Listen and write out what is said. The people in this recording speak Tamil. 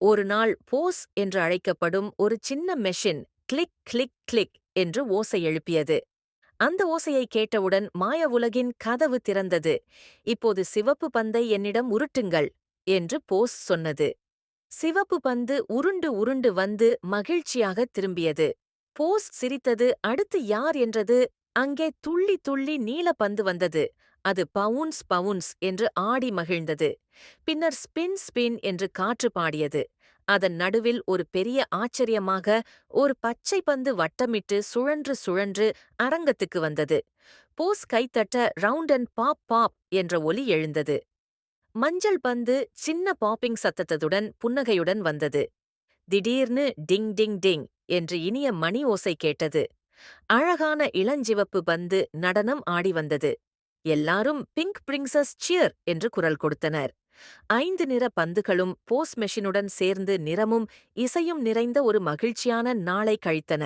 ஒரு நாள் போஸ் என்று அழைக்கப்படும் ஒரு சின்ன மெஷின் கிளிக் கிளிக் கிளிக் என்று ஓசை எழுப்பியது. அந்த ஓசையை கேட்டவுடன் மாய உலகின் கதவு திறந்தது. இப்போது சிவப்பு பந்தை என்னிடம் உருட்டுங்கள் என்று போஸ் சொன்னது. சிவப்பு பந்து உருண்டு உருண்டு வந்து மகிழ்ச்சியாக திரும்பியது. போஸ் சிரித்தது. அடுத்து யார் என்றது. அங்கே துள்ளி துள்ளி நீல பந்து வந்தது. அது பவுன்ஸ் பவுன்ஸ் என்று ஆடி மகிழ்ந்தது. பின்னர் ஸ்பின் ஸ்பின் என்று காற்று பாடியது. அதன் நடுவில் ஒரு பெரிய ஆச்சரியமாக ஒரு பச்சை பந்து வட்டமிட்டு சுழன்று சுழன்று அரங்கத்துக்கு வந்தது. போஸ் கைத்தட்ட ரவுண்ட் அண்ட் பாப் பாப் என்ற ஒலி எழுந்தது. மஞ்சள் பந்து சின்ன பாப்பிங் சத்தத்துடன் புன்னகையுடன் வந்தது. திடீர்னு டிங் டிங் டிங் என்று இனிய மணி ஓசை கேட்டது. அழகான இளஞ்சிவப்பு பந்து நடனம் ஆடி வந்தது. எல்லாரும் பிங்க் பிரிங்சஸ் சியர் என்று குரல் கொடுத்தனர். 5 நிற பந்துகளும் போஸ் மெஷினுடன் சேர்ந்து நிறமும் இசையும் நிறைந்த ஒரு மகிழ்ச்சியான நாளை கழித்தன.